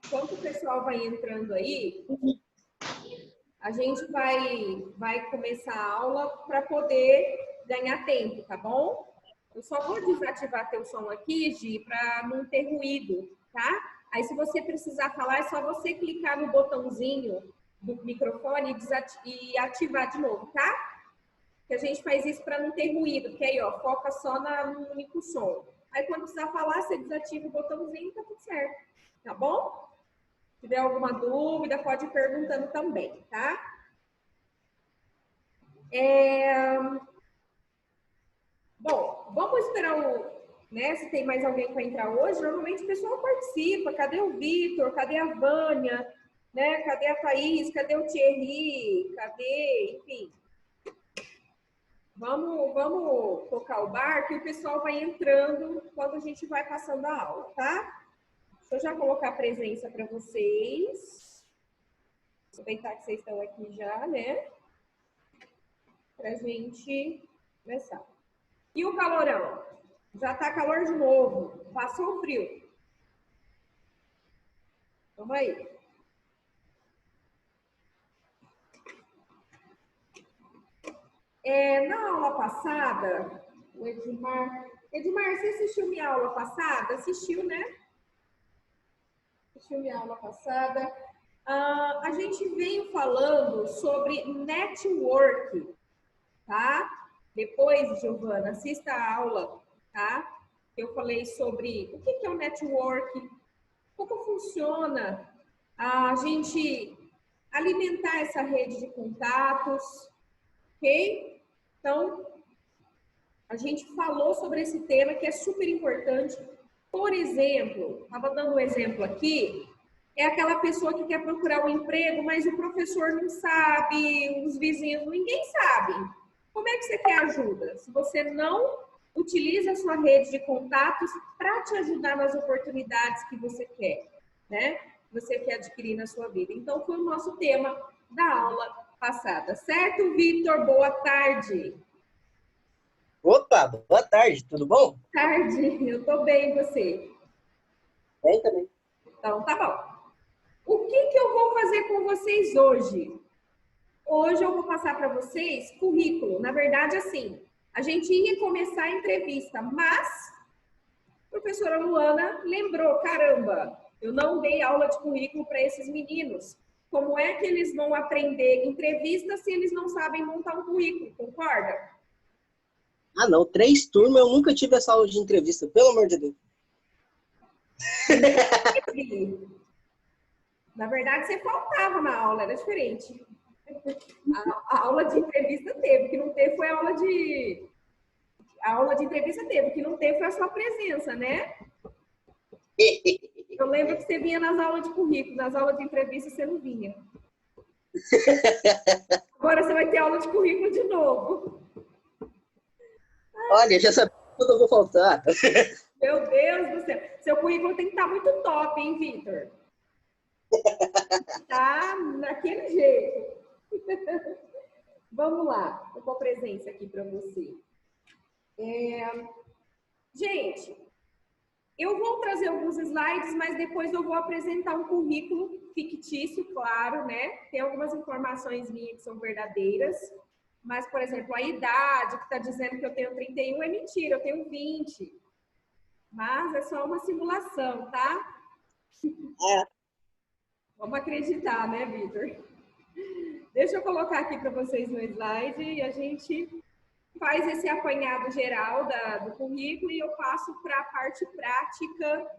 Enquanto o pessoal vai entrando aí, a gente vai começar a aula para poder ganhar tempo, tá bom? Eu só vou desativar teu som aqui, Gi, para não ter ruído, tá? Aí, se você precisar falar, é só você clicar no botãozinho do microfone e ativar de novo, tá? Que a gente faz isso para não ter ruído, porque aí, ó, foca só no único som. Aí, quando precisar falar, você desativa o botãozinho e tá tudo certo, tá bom? Se tiver alguma dúvida, pode ir perguntando também, tá? Bom, vamos esperar se tem mais alguém para entrar hoje. Normalmente o pessoal participa. Cadê o Vitor? Cadê a Vânia? Né? Cadê a Thaís? Cadê o Thierry? Cadê? Enfim. Vamos tocar o barco e o pessoal vai entrando quando a gente vai passando a aula, tá? Deixa eu já colocar a presença para vocês. Aproveitar que vocês estão aqui já, né? Para a gente começar. E o calorão? Já tá calor de novo. Passou o frio. Vamos aí. Na aula passada, o Edmar, você assistiu minha aula passada? Assistiu, né? Assistiu minha aula passada. A gente veio falando sobre network, tá? Depois, Giovana, assista a aula, tá? Eu falei sobre o que é o network, como funciona a gente alimentar essa rede de contatos, ok? Então, a gente falou sobre esse tema que é super importante. Por exemplo, estava dando um exemplo aqui, é aquela pessoa que quer procurar um emprego, mas o professor não sabe, os vizinhos, ninguém sabe. Como é que você quer ajuda? Se você não utiliza a sua rede de contatos para te ajudar nas oportunidades que você quer, né? Que você quer adquirir na sua vida. Então, foi o nosso tema da aula passada. Certo, Vitor? Boa tarde. Opa, boa tarde, tudo bom? Boa tarde, eu tô bem, e você? Bem também. Então, tá bom. O que eu vou fazer com vocês hoje? Hoje eu vou passar para vocês currículo. Na verdade, assim, a gente ia começar a entrevista, mas a professora Luana lembrou, caramba, eu não dei aula de currículo para esses meninos. Como é que eles vão aprender entrevista se eles não sabem montar um currículo, concorda? Ah, não, 3 turmas, eu nunca tive essa aula de entrevista, pelo amor de Deus. Na verdade, você faltava na aula, era diferente. A aula de entrevista teve, o que não teve foi a aula de entrevista teve, o que não teve foi a sua presença, né? Eu lembro que você vinha nas aulas de currículo, nas aulas de entrevista você não vinha. Agora você vai ter aula de currículo de novo. Olha, já sabia quando eu vou faltar. Meu Deus do céu. Seu currículo tem que estar muito top, hein, Vitor? Tá naquele jeito. Vamos lá. Vou pôr a presença aqui para você. Gente, eu vou trazer alguns slides, mas depois eu vou apresentar um currículo fictício, claro, né? Tem algumas informações minhas que são verdadeiras, mas, por exemplo, a idade que está dizendo que eu tenho 31 é mentira, eu tenho 20. Mas é só uma simulação, tá? Vamos acreditar, né, Vitor? Deixa eu colocar aqui para vocês no slide e a gente faz esse apanhado geral do currículo e eu passo para a parte prática.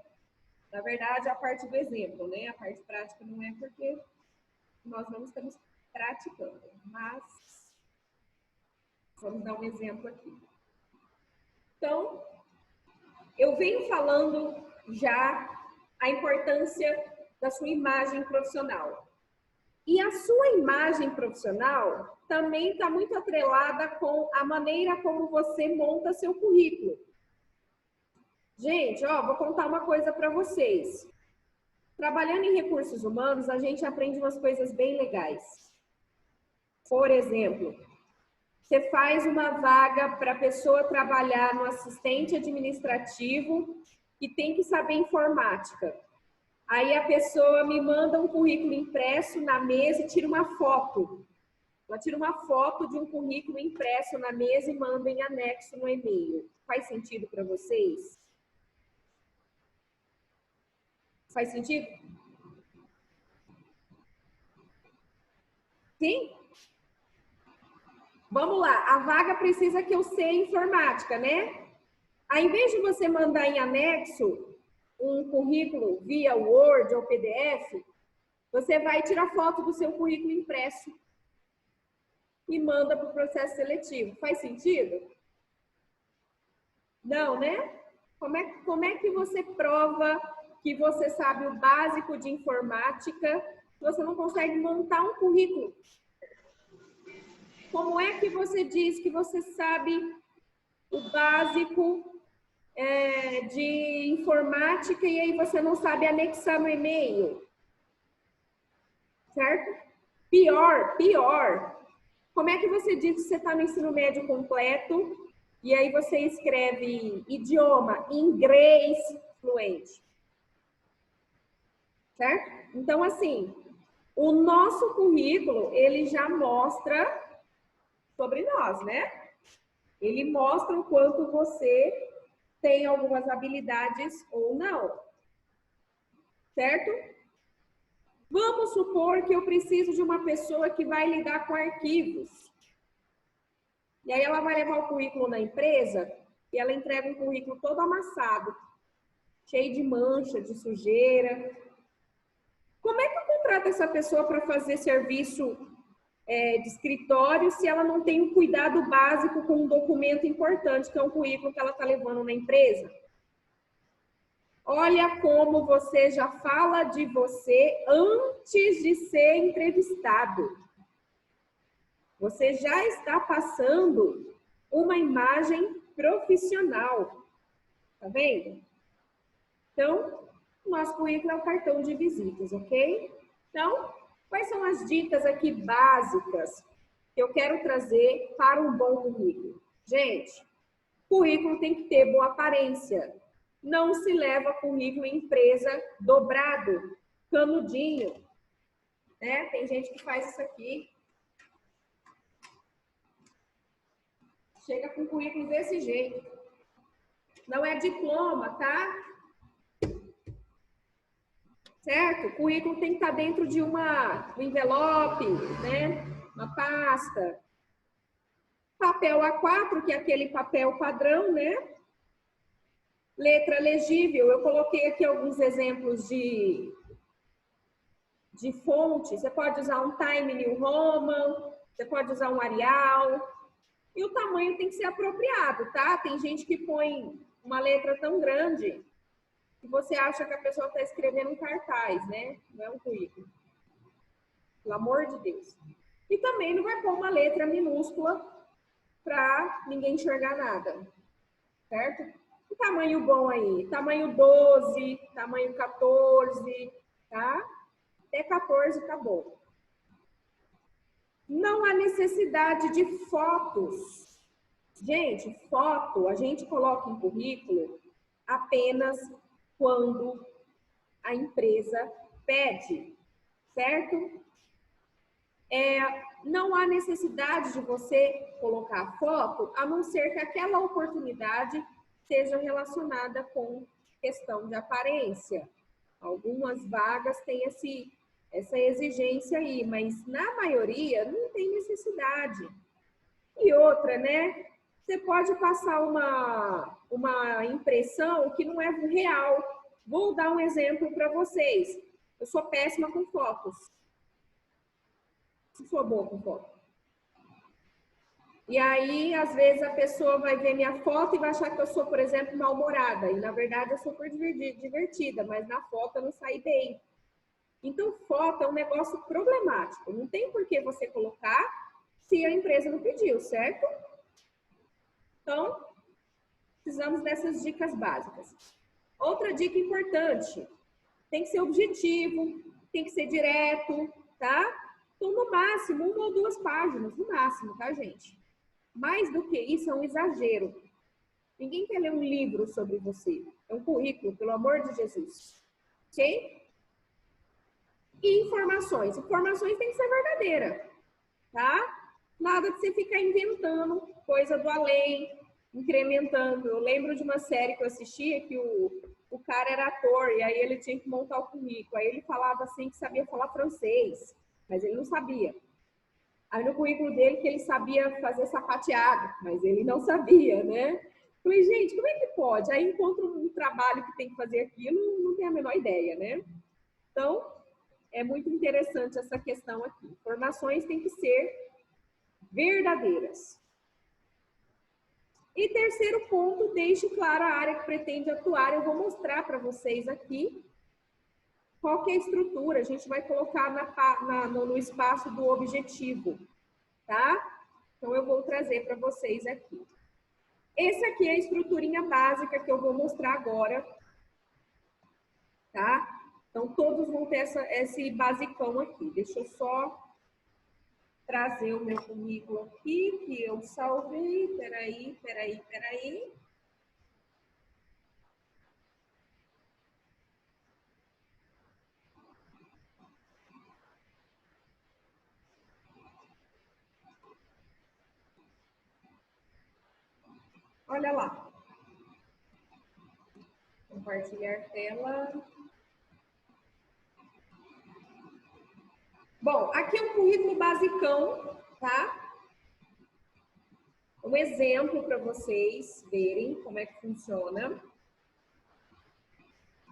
Na verdade, a parte do exemplo, né? A parte prática não é porque nós não estamos praticando, mas vamos dar um exemplo aqui. Então, eu venho falando já a importância da sua imagem profissional. E a sua imagem profissional também está muito atrelada com a maneira como você monta seu currículo. Gente, ó, vou contar uma coisa para vocês. Trabalhando em recursos humanos, a gente aprende umas coisas bem legais. Por exemplo, você faz uma vaga para a pessoa trabalhar no assistente administrativo e tem que saber informática. Aí a pessoa me manda um currículo impresso na mesa e tira uma foto. Ela tira uma foto de um currículo impresso na mesa e manda em anexo no e-mail. Faz sentido para vocês? Faz sentido? Sim? Vamos lá. A vaga precisa que eu sei informática, né? Aí, em vez de você mandar em anexo um currículo via Word ou PDF, você vai tirar foto do seu currículo impresso e manda para o processo seletivo. Faz sentido? Não, né? Como é que você prova que você sabe o básico de informática se você não consegue montar um currículo? Como é que você diz que você sabe o básico de informática e aí você não sabe anexar no e-mail? Certo? Pior. Como é que você diz que você está no ensino médio completo e aí você escreve idioma inglês fluente? Certo? Então, assim, o nosso currículo, ele já mostra sobre nós, né? Ele mostra o quanto você tem algumas habilidades ou não. Certo? Vamos supor que eu preciso de uma pessoa que vai lidar com arquivos. E aí ela vai levar o currículo na empresa e ela entrega um currículo todo amassado, cheio de mancha, de sujeira. Como é que eu contrato essa pessoa para fazer serviço de escritório se ela não tem um cuidado básico com um documento importante, que é um currículo que ela está levando na empresa? Olha como você já fala de você antes de ser entrevistado. Você já está passando uma imagem profissional. Tá vendo? Então, o nosso currículo é o cartão de visitas, ok? Então, quais são as dicas aqui básicas que eu quero trazer para um bom currículo? Gente, currículo tem que ter boa aparência. Não se leva currículo em empresa dobrado, canudinho. Né? Tem gente que faz isso aqui. Chega com currículo desse jeito. Não é diploma, tá? Certo? O currículo tem que estar dentro de um envelope, né? Uma pasta. Papel A4, que é aquele papel padrão, né? Letra legível. Eu coloquei aqui alguns exemplos de fonte. Você pode usar um Time New Roman, você pode usar um Arial. E o tamanho tem que ser apropriado, tá? Tem gente que põe uma letra tão grande que você acha que a pessoa está escrevendo um cartaz, né? Não é um currículo. Pelo amor de Deus. E também não vai pôr uma letra minúscula para ninguém enxergar nada. Certo? O tamanho bom aí, tamanho 12, tamanho 14, tá? Até 14 tá bom. Não há necessidade de fotos. Gente, foto a gente coloca em currículo apenas quando a empresa pede, certo? Não há necessidade de você colocar foto, a não ser que aquela oportunidade seja relacionada com questão de aparência. Algumas vagas têm essa exigência aí, mas na maioria não tem necessidade. E outra, né? Você pode passar uma impressão que não é real. Vou dar um exemplo para vocês. Eu sou péssima com fotos. Não sou boa com foto. E aí, às vezes, a pessoa vai ver minha foto e vai achar que eu sou, por exemplo, mal-humorada. E, na verdade, eu sou super divertida, mas na foto eu não saí bem. Então, foto é um negócio problemático. Não tem por que você colocar se a empresa não pediu, certo? Então, precisamos dessas dicas básicas. Outra dica importante, tem que ser objetivo, tem que ser direto, tá? Então, no máximo, 1 ou 2 páginas, no máximo, tá, gente? Mais do que isso é um exagero. Ninguém quer ler um livro sobre você. É um currículo, pelo amor de Jesus. Ok? E informações. Informações tem que ser verdadeira, tá? Nada de você ficar inventando coisa do além, incrementando. Eu lembro de uma série que eu assistia que o cara era ator e aí ele tinha que montar o currículo. Aí ele falava assim que sabia falar francês, mas ele não sabia. Aí no currículo dele que ele sabia fazer sapateado, mas ele não sabia, né? Falei, gente, como é que pode? Aí encontra um trabalho que tem que fazer aquilo, não tem a menor ideia, né? Então, é muito interessante essa questão aqui. Informações têm que ser verdadeiras. E terceiro ponto, deixe claro a área que pretende atuar. Eu vou mostrar para vocês aqui qual que é a estrutura. A gente vai colocar no espaço do objetivo, tá? Então, eu vou trazer para vocês aqui. Essa aqui é a estruturinha básica que eu vou mostrar agora, tá? Então, todos vão ter esse basicão aqui. Deixa eu só trazer o meu currículo aqui, que eu salvei. Peraí. Olha lá. Compartilhar tela. Bom, aqui é um currículo basicão, tá? Um exemplo para vocês verem como é que funciona.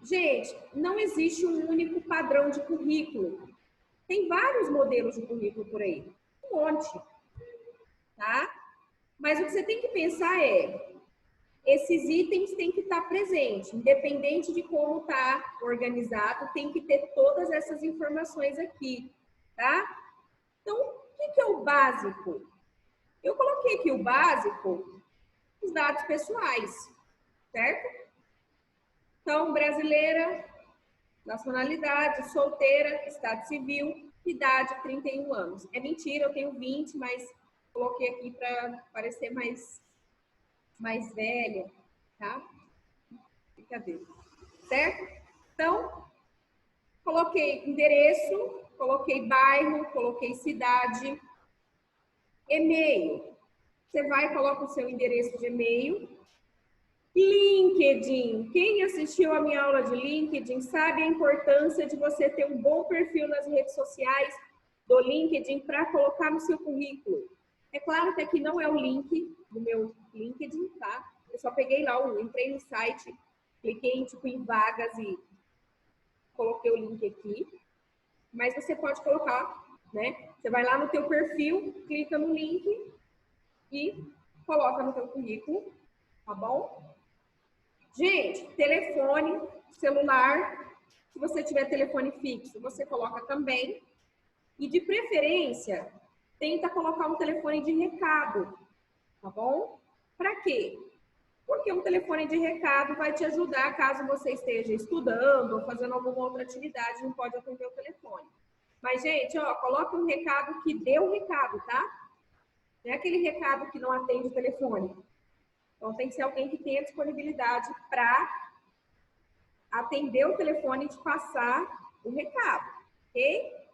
Gente, não existe um único padrão de currículo. Tem vários modelos de currículo por aí. Um monte, tá? Mas o que você tem que pensar é, esses itens têm que estar presentes, independente de como está organizado, tem que ter todas essas informações aqui, tá? Então, o que é o básico? Eu coloquei aqui o básico, os dados pessoais, certo? Então, brasileira, nacionalidade, solteira, estado civil, idade 31 anos. É mentira, eu tenho 20, mas coloquei aqui para parecer mais velha, tá? Brincadeira. Certo? Então, coloquei endereço, coloquei bairro, coloquei cidade, e-mail. Você vai e coloca o seu endereço de e-mail. LinkedIn. Quem assistiu a minha aula de LinkedIn sabe a importância de você ter um bom perfil nas redes sociais do LinkedIn para colocar no seu currículo. É claro que aqui não é o link do meu LinkedIn, tá? Eu só peguei lá, entrei no site, cliquei em vagas e coloquei o link aqui. Mas você pode colocar, né? Você vai lá no teu perfil, clica no link e coloca no teu currículo, tá bom? Gente, telefone, celular, se você tiver telefone fixo, você coloca também. E de preferência, tenta colocar um telefone de recado, tá bom? Para quê? Porque um telefone de recado vai te ajudar caso você esteja estudando ou fazendo alguma outra atividade, não pode atender o telefone. Mas, gente, ó, coloca um recado que dê o recado, tá? Não é aquele recado que não atende o telefone. Então, tem que ser alguém que tenha disponibilidade para atender o telefone e te passar o recado, ok?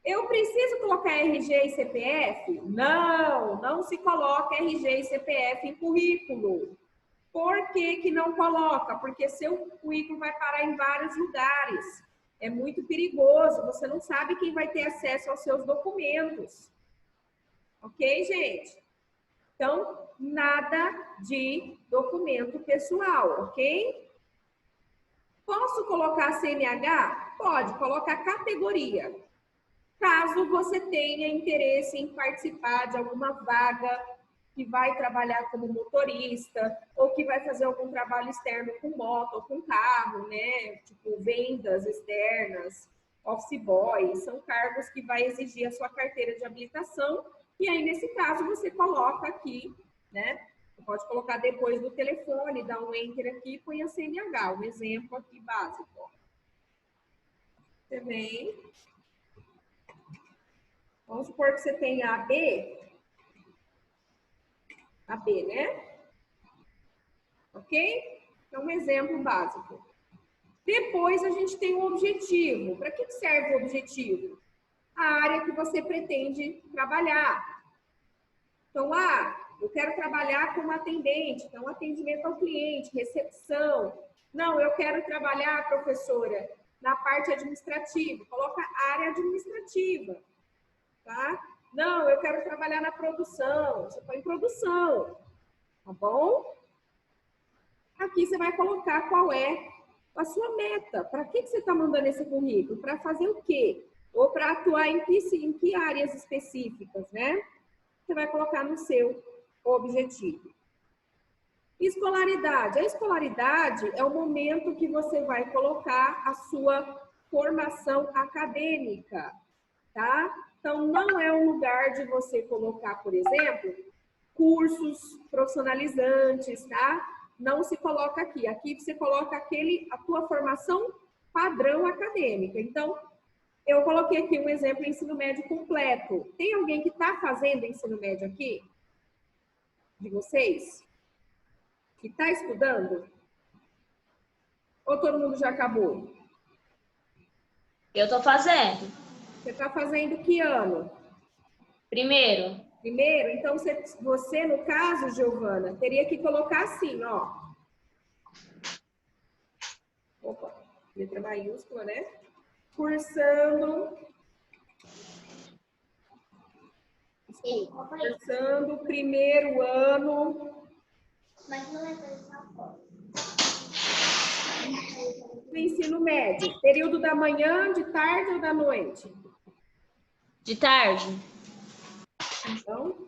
Eu preciso colocar RG e CPF? Não, não se coloca RG e CPF em currículo. Por que que não coloca? Porque seu currículo vai parar em vários lugares. É muito perigoso, você não sabe quem vai ter acesso aos seus documentos. Ok, gente? Então, nada de documento pessoal, ok? Posso colocar CNH? Pode, colocar categoria. Caso você tenha interesse em participar de alguma vaga que vai trabalhar como motorista ou que vai fazer algum trabalho externo com moto ou com carro, né? Tipo vendas externas, office boy, são cargos que vai exigir a sua carteira de habilitação e aí nesse caso você coloca aqui, né? Você pode colocar depois do telefone, dá um enter aqui e põe a CNH, um exemplo aqui básico. Você vem. Vamos supor que você tenha a B, né? Ok? Então, um exemplo básico. Depois a gente tem o objetivo. Para que serve o objetivo? A área que você pretende trabalhar. Então, eu quero trabalhar como atendente, então atendimento ao cliente, recepção. Não, eu quero trabalhar, professora, na parte administrativa. Coloca área administrativa, tá? Não, eu quero trabalhar na produção. Você põe produção, tá bom? Aqui você vai colocar qual é a sua meta. Para que você está mandando esse currículo? Para fazer o quê? Ou para atuar em que áreas específicas, né? Você vai colocar no seu objetivo. Escolaridade. A escolaridade é o momento que você vai colocar a sua formação acadêmica, tá? Então, não é um lugar de você colocar, por exemplo, cursos profissionalizantes, tá? Não se coloca aqui. Aqui você coloca a tua formação padrão acadêmica. Então, eu coloquei aqui um exemplo, ensino médio completo. Tem alguém que está fazendo ensino médio aqui? De vocês? Que está estudando? Ou todo mundo já acabou? Eu estou fazendo. Você está fazendo que ano? Primeiro. Primeiro? Então, você, no caso, Giovana, teria que colocar assim, ó. Opa, letra maiúscula, né? Cursando primeiro ano do ensino médio. Período da manhã, de tarde ou da noite? De tarde. Então,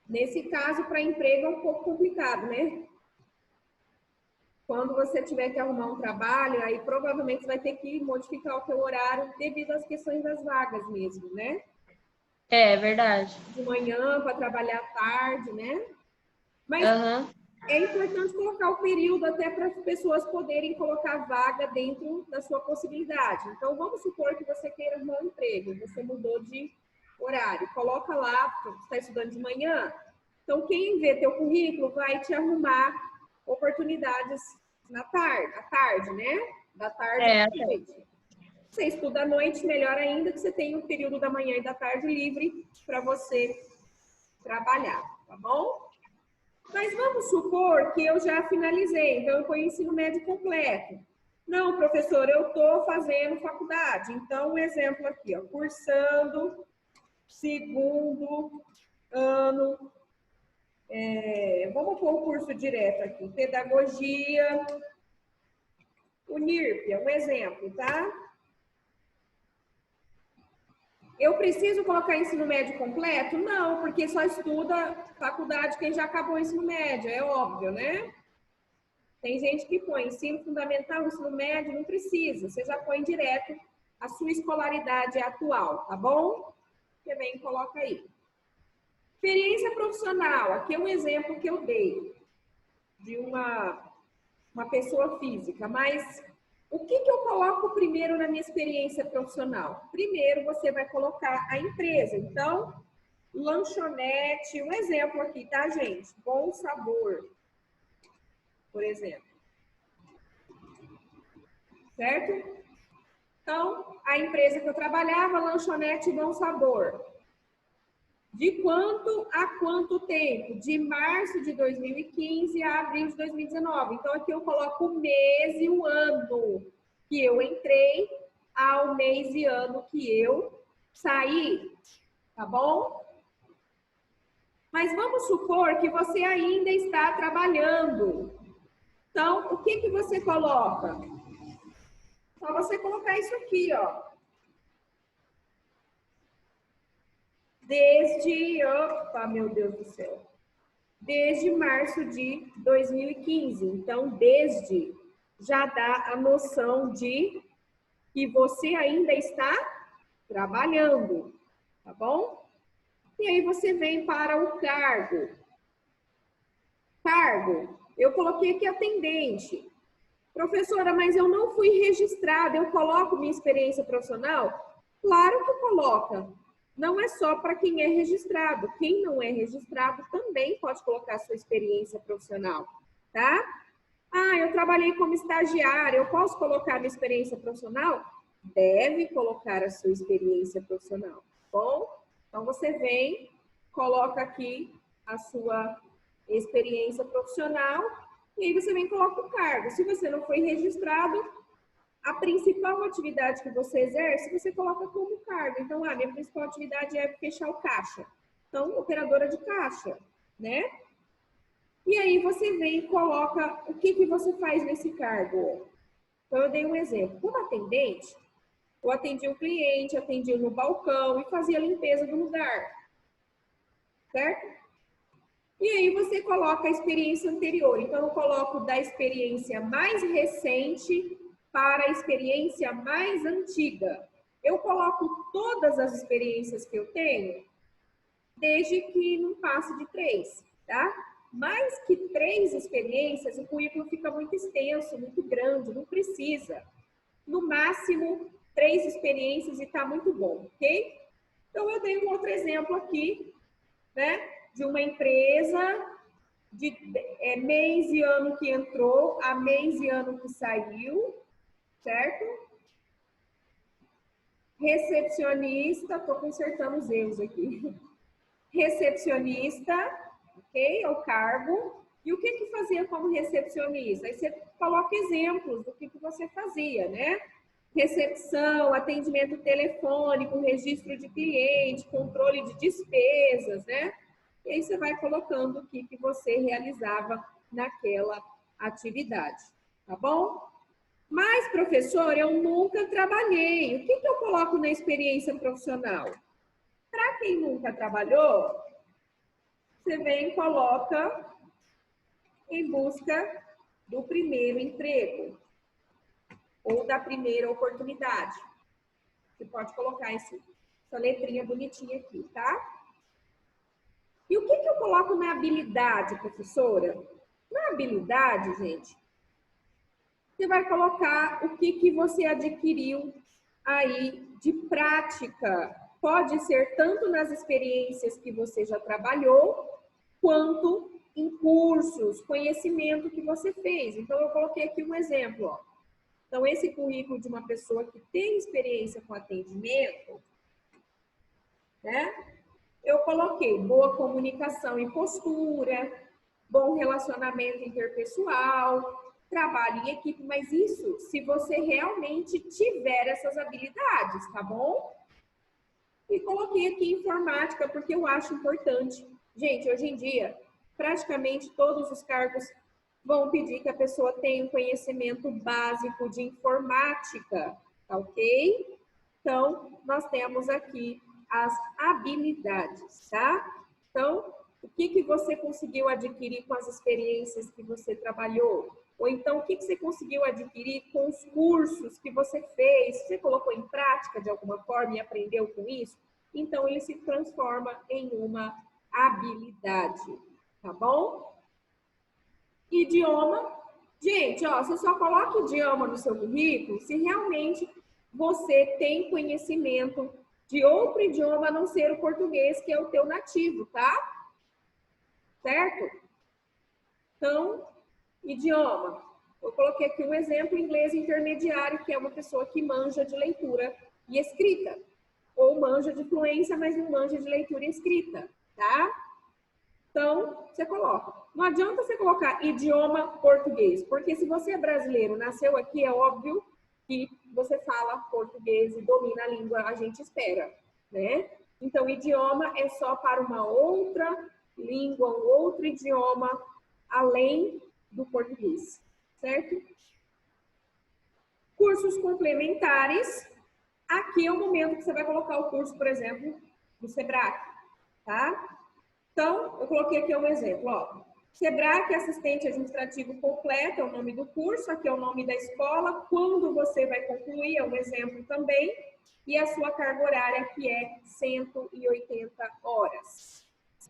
nesse caso, para emprego é um pouco complicado, né? Quando você tiver que arrumar um trabalho, aí provavelmente você vai ter que modificar o seu horário devido às questões das vagas mesmo, né? É verdade. De manhã para trabalhar à tarde, né? Mas é importante colocar o período até para as pessoas poderem colocar vaga dentro da sua possibilidade. Então, vamos supor que você queira arrumar um emprego, você mudou de horário. Coloca lá, você está estudando de manhã. Então, quem vê teu currículo vai te arrumar oportunidades à tarde, né? Da tarde à noite. Você estuda à noite, melhor ainda que você tenha o período da manhã e da tarde livre para você trabalhar, tá bom? Mas vamos supor que eu já finalizei, então eu ponho ensino médio completo. Não, professor, eu estou fazendo faculdade. Então, um exemplo aqui, ó, cursando segundo ano. Vamos pôr o curso direto aqui. Pedagogia, Unirp, é um exemplo, tá? Eu preciso colocar ensino médio completo? Não, porque só estuda faculdade quem já acabou o ensino médio, é óbvio, né? Tem gente que põe ensino fundamental, ensino médio, não precisa. Você já põe direto a sua escolaridade atual, tá bom? Você vem e coloca aí. Experiência profissional, aqui é um exemplo que eu dei de uma pessoa física, mas o que eu coloco primeiro na minha experiência profissional? Primeiro você vai colocar a empresa, então, lanchonete, um exemplo aqui, tá, gente? Bom Sabor, por exemplo. Certo? Então, a empresa que eu trabalhava, lanchonete Bom Sabor. De quanto a quanto tempo? De março de 2015 a abril de 2019. Então, aqui eu coloco o mês e o ano que eu entrei ao mês e ano que eu saí. Tá bom? Mas vamos supor que você ainda está trabalhando. Então, o que você coloca? Só você colocar isso aqui, ó. Opa, meu Deus do céu. Desde março de 2015. Então, desde já dá a noção de que você ainda está trabalhando, tá bom? E aí você vem para o cargo. Cargo, eu coloquei aqui atendente. Professora, mas eu não fui registrada, eu coloco minha experiência profissional? Claro que coloca. não é só para quem é registrado. Quem não é registrado também pode colocar sua experiência profissional, tá? Ah, eu trabalhei como estagiária, eu posso colocar minha experiência profissional? Deve colocar a sua experiência profissional, bom? Então, você vem, coloca aqui a sua experiência profissional e aí você vem e coloca o cargo. Se você não foi registrado, a principal atividade que você exerce, você coloca como cargo. Então, minha principal atividade é fechar o caixa. Então, operadora de caixa, né? E aí você vem e coloca o que você faz nesse cargo. Então, eu dei um exemplo. Como atendente, eu atendia o cliente, atendia no balcão e fazia a limpeza do lugar. Certo? E aí você coloca a experiência anterior. Então, eu coloco da experiência mais recente para a experiência mais antiga. Eu coloco todas as experiências que eu tenho, desde que não passe de 3, tá? Mais que 3 experiências, o currículo fica muito extenso, muito grande, não precisa. No máximo, 3 experiências e tá muito bom, ok? Então, eu dei um outro exemplo aqui, né? De uma empresa, de mês e ano que entrou, a mês e ano que saiu, certo? Recepcionista, estou consertando os erros aqui. Recepcionista, ok? É o cargo. E o que fazia como recepcionista? Aí você coloca exemplos do que você fazia, né? Recepção, atendimento telefônico, registro de cliente, controle de despesas, né? E aí você vai colocando o que você realizava naquela atividade, tá bom? Mas, professor, eu nunca trabalhei. O que eu coloco na experiência profissional? Para quem nunca trabalhou, você vem e coloca em busca do primeiro emprego ou da primeira oportunidade. Você pode colocar essa letrinha bonitinha aqui, tá? E o que eu coloco na habilidade, professora? Na habilidade, gente, você vai colocar o que você adquiriu aí de prática. Pode ser tanto nas experiências que você já trabalhou, quanto em cursos, conhecimento que você fez. Então, eu coloquei aqui um exemplo, ó. Então, esse currículo de uma pessoa que tem experiência com atendimento, né? Eu coloquei boa comunicação e postura, bom relacionamento interpessoal, trabalho em equipe, mas isso se você realmente tiver essas habilidades, tá bom? E coloquei aqui informática porque eu acho importante. Gente, hoje em dia, praticamente todos os cargos vão pedir que a pessoa tenha um conhecimento básico de informática, tá ok? Então, nós temos aqui as habilidades, tá? Então, o que você conseguiu adquirir com as experiências que você trabalhou? Ou então, o que você conseguiu adquirir com os cursos que você fez? Você colocou em prática de alguma forma e aprendeu com isso? Então, ele se transforma em uma habilidade, tá bom? Idioma. Gente, ó, você só coloca idioma no seu currículo se realmente você tem conhecimento de outro idioma a não ser o português, que é o teu nativo, tá? Certo? Então, idioma. Eu coloquei aqui um exemplo, inglês intermediário, que é uma pessoa que manja de leitura e escrita. Ou manja de fluência, mas não manja de leitura e escrita, tá? Então, você coloca. Não adianta você colocar idioma português, porque se você é brasileiro, nasceu aqui, é óbvio que você fala português e domina a língua, a gente espera, né? Então, idioma é só para uma outra língua, um outro idioma, além do português, certo? Cursos complementares. Aqui é o momento que você vai colocar o curso, por exemplo, do Sebrae, tá? Então, eu coloquei aqui um exemplo, ó. Sebrae, assistente administrativo completo, é o nome do curso, aqui é o nome da escola, quando você vai concluir, é um exemplo também, e a sua carga horária, que é 180 horas.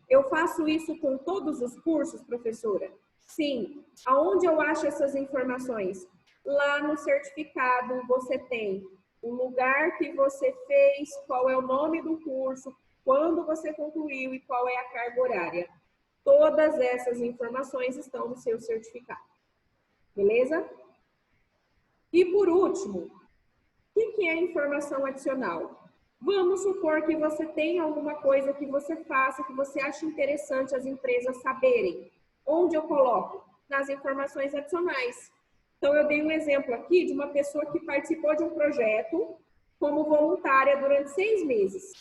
Eu faço isso com todos os cursos, professora? Sim. Aonde eu acho essas informações? Lá no certificado você tem o lugar que você fez, qual é o nome do curso, quando você concluiu e qual é a carga horária. Todas essas informações estão no seu certificado. Beleza? E por último, o que é informação adicional? Vamos supor que você tenha alguma coisa que você faça, que você acha interessante as empresas saberem. Onde eu coloco? Nas informações adicionais. Então, eu dei um exemplo aqui de uma pessoa que participou de um projeto como voluntária durante 6 meses.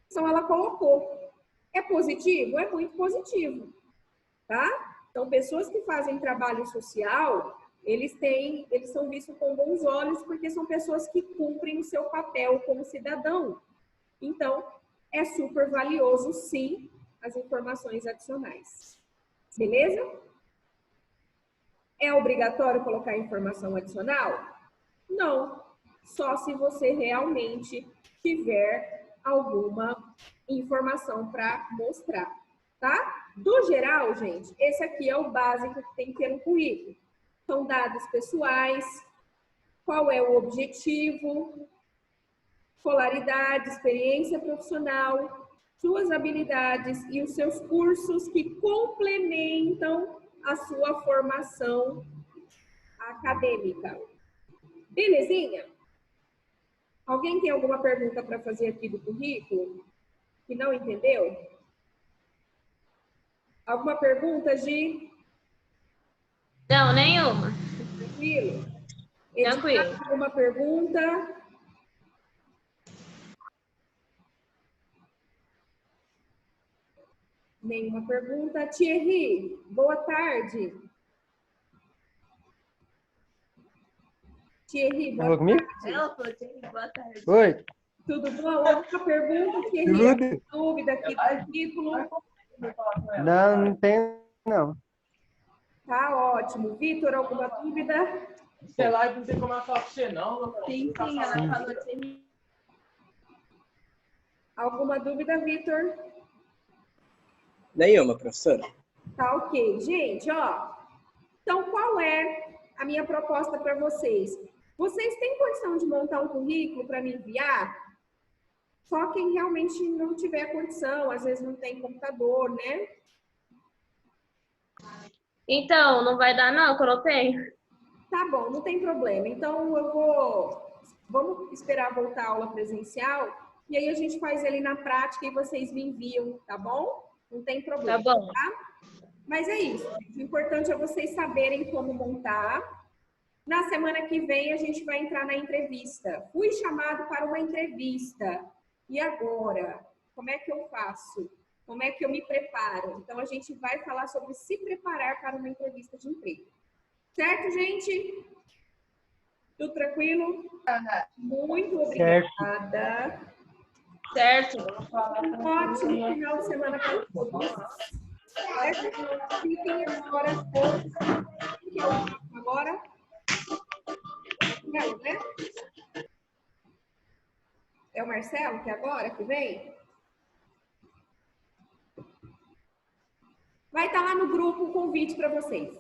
Então, ela colocou. É positivo? É muito positivo, tá? Então, pessoas que fazem trabalho social, eles são vistos com bons olhos porque são pessoas que cumprem o seu papel como cidadão. Então, é super valioso, sim, as informações adicionais. Beleza? É obrigatório colocar informação adicional? Não. Só se você realmente tiver alguma informação para mostrar, tá? Do geral, gente, esse aqui é o básico que tem que ter no currículo. São dados pessoais, qual é o objetivo, escolaridade, experiência profissional, suas habilidades e os seus cursos que complementam a sua formação acadêmica. Belezinha? Alguém tem alguma pergunta para fazer aqui do currículo que não entendeu? Alguma pergunta, Gi? Não, nenhuma. Tranquilo? Tranquilo. Alguma pergunta? Nenhuma pergunta. Thierry, boa tarde. Thierry, boa comigo? tarde. Ela falou, Thierry, boa tarde. Oi, Tudo bom? Alguma pergunta, Thierry? tudo? Dúvida aqui do currículo? Não tem, não. Tá ótimo. Vitor, alguma dúvida? Sei lá, não tem como ela falar pra você, não. Sim, ela falou, Thierry. Alguma dúvida, Vitor? Nenhuma, professora. Tá ok. Gente, ó. Então, qual é a minha proposta para vocês? Vocês têm condição de montar um currículo para me enviar? Só quem realmente não tiver condição, às vezes não tem computador, né? Então, não vai dar não, que eu não tenho. Tá bom, não tem problema. Então, vamos esperar voltar a aula presencial e aí a gente faz ele na prática e vocês me enviam, tá bom? Não tem problema. Tá bom. Tá? Mas é isso. O importante é vocês saberem como montar. Na semana que vem a gente vai entrar na entrevista. Fui chamado para uma entrevista. E agora? Como é que eu faço? Como é que eu me preparo? Então a gente vai falar sobre se preparar para uma entrevista de emprego. Certo, gente? Tudo tranquilo? Muito obrigada. Certo. Um ótimo final de semana para todos. Fiquem agora com... que é o agora? Não, né? É o Marcelo que é agora que vem? Vai estar lá no grupo o convite para vocês.